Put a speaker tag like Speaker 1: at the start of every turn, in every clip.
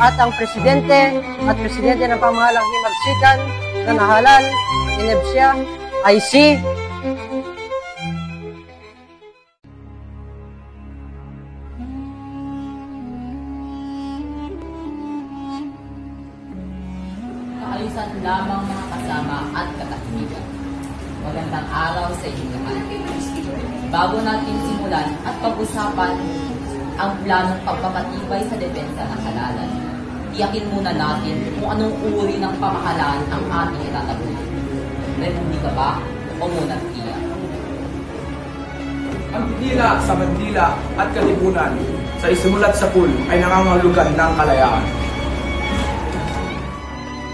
Speaker 1: at ang presidente ng pamahalang himagsikan na nahalal ng inebsya ay si
Speaker 2: kaalisan lamang mga kasama at katahimikan. Magandang araw sa inyo lahat. Bago natin simulan at pag-usapan ang planong pagpapatibay sa depensa ng halalan, tiyakin muna natin kung anong uri ng pamahalaan ang ating itatabuhin. Republika ba o monarkiya?
Speaker 3: Ang pagdila sa bandila at katipunan sa isimulat sa pool ay nangangahulugan ng kalayaan.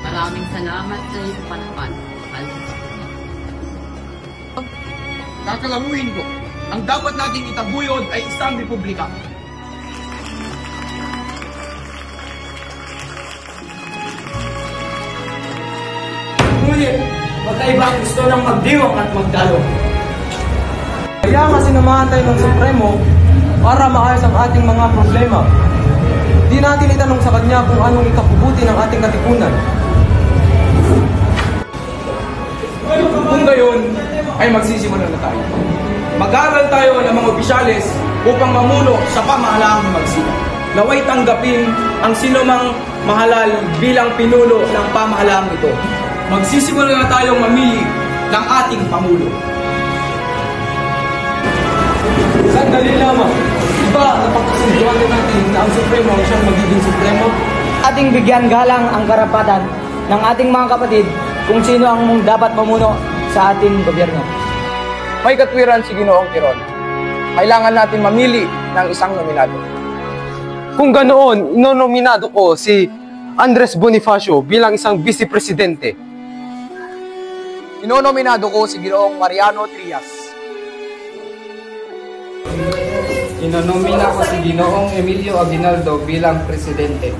Speaker 2: Maraming salamat sa iyong panahon.
Speaker 3: Kakalamuhin ko, ang dapat nating itaguyod ay isang republika. Ngunit, magkaiba ang gusto ng magdiwang at magdalo.
Speaker 4: Kaya nga sinamahan tayo ng Supremo para maayos ang ating mga problema. Di natin itanong sa kanya kung anong ikabubuti ng ating katipunan.
Speaker 3: Kung gayon, ay magsisimula na tayo. Mag-aaral tayo ng mga opisyales upang mamuno sa pamahalaang himagsikan. Naway tanggapin ang sinumang mahalal bilang pinuno ng pamahalaang ito. Magsisimula na tayong mamili ng ating pamulo.
Speaker 4: Sandali lamang. Diba napagkasunduan natin na ang Supremo ang siyang magiging Supremo?
Speaker 1: ating bigyan galang ang karapatan ng ating mga kapatid kung sino ang dapat mamuno sa ating gobyerno.
Speaker 3: May katwiran si Ginoong Tirol. Kailangan natin mamili ng isang nominado.
Speaker 4: Kung ganoon, inonominado ko si Andres Bonifacio bilang isang vice-presidente.
Speaker 3: Inonominado ko si Ginoong Mariano Trias.
Speaker 5: Inonomina ko si Ginoong Emilio Aguinaldo bilang presidente.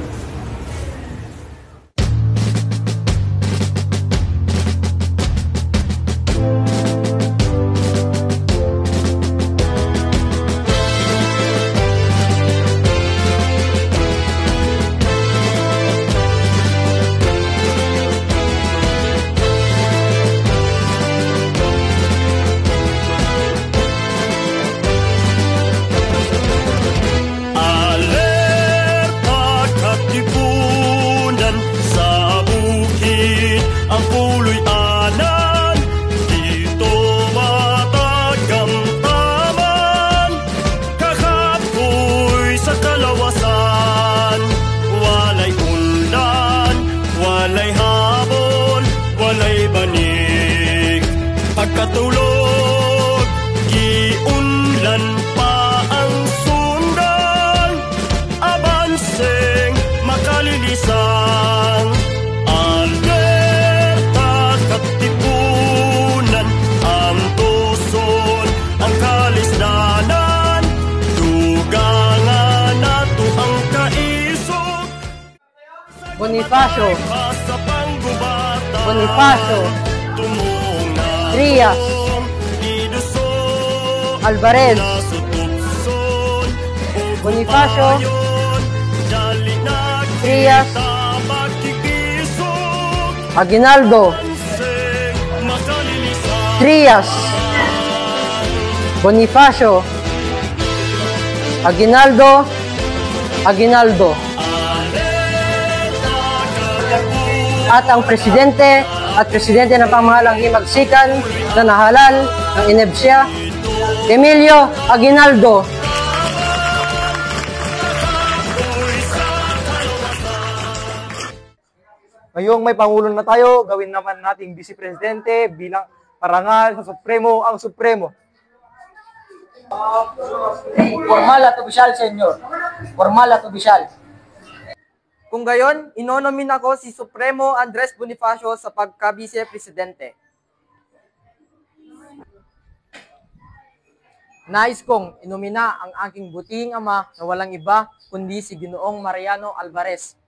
Speaker 6: Pagkatulog, giunlan pa ang sundan, abanseng makalilisan. Alerta katipunan, ang tuson, ang kalisdanan, dugangan nato ang kaisog.
Speaker 1: Bonifacio Trias Alvarez Bonifacio Trias Aguinaldo Trias Bonifacio Aguinaldo at ang presidente ng pamahalang himagsikan na nahalal ng inebsya, Emilio Aguinaldo.
Speaker 4: Ngayong may pangulo na tayo, gawin naman nating vice-presidente bilang parangal sa Supremo ang Supremo.
Speaker 1: Formal at opisyal, senyor. Formal at opisyal.
Speaker 4: Kung gayon, inonomina ko si Supremo Andres Bonifacio sa pagka-vice-presidente. Nais kong inomina ang aking buting ama na walang iba kundi si Ginoong Mariano Alvarez.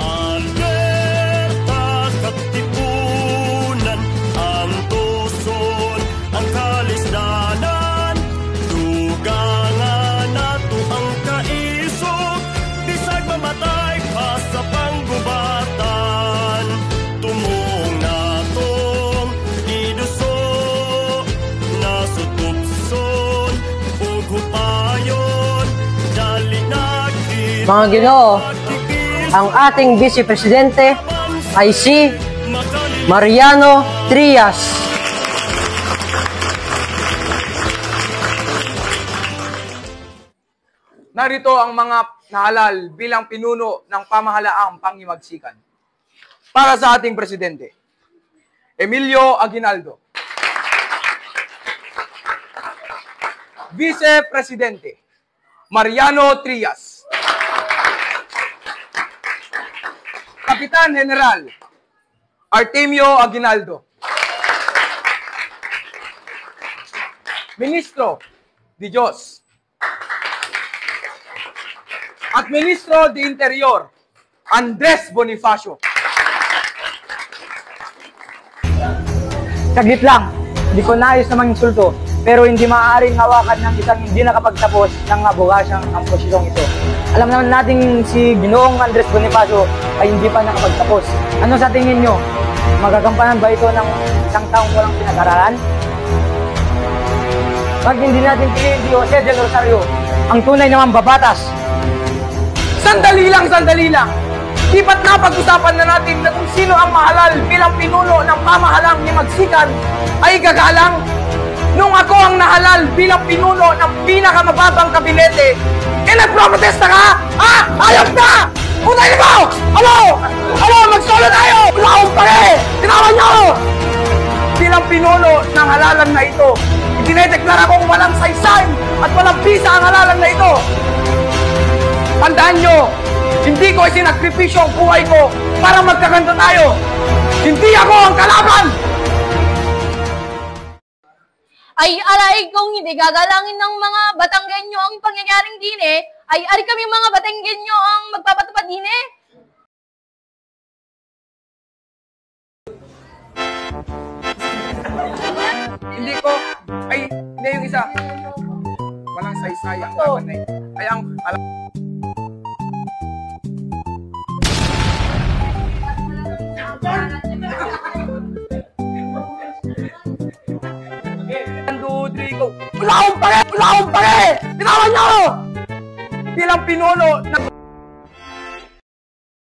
Speaker 6: Alerta katipunan, ang tuson, ang kalisdanan, dugangan nato
Speaker 7: Mga Ginoo, ang ating Vice Presidente ay si Mariano Trias.
Speaker 3: Narito ang mga nahalal bilang pinuno ng pamahalaang panghimagsikan. Para sa ating Presidente, Emilio Aguinaldo. Vice Presidente, Mariano Trias. Kapitan General, Artemio Aguinaldo. Ministro de Diyos. At Ministro de Interior, Andres Bonifacio.
Speaker 1: Saglit lang, hindi ko nais na manginsulto, pero hindi maaaring hawakan ng isang hindi nakapagtapos ng abogasang ang posisyon ito. Alam naman natin si Ginoong Andres Bonifacio ay hindi pa nakapagtapos. Ano sa tingin nyo? Magagampanan ba ito ng isang taong walang pinag-aralan? Bakit hindi natin piliin si Jose del Rosario, ang tunay naman babatas?
Speaker 3: Sandali lang! Di ba't napag-usapan na natin na kung sino ang mahalal bilang pinuno ng pamahalang himagsikan ay gagalang? Nung ako ang nahalal bilang pinuno ng pinakamababang kabinete, nagproprotesta ka? Ayos na! Unahin mo! Magsolo tayo! Wala akong pake! Tinawan niyo! Bilang pinuno ng halalan na ito, itinedeklara kong walang saysay at walang bisa ang halalan na ito. Tandaan nyo, hindi ko isinakripisyo ang buhay ko para magkaganto tayo. Hindi ako ang kalaban!
Speaker 8: Ay alay kung hindi gagalangin ng mga Batanggenyo ang pangyayaring dine, ay ari kami mga Batanggenyo ang magpapatupad dine.
Speaker 3: Hindi yung isa. Walang saysay ang laban na ito. Ay ang Wala akong pake! Tinawan niyo ako! Bilang pinuno ng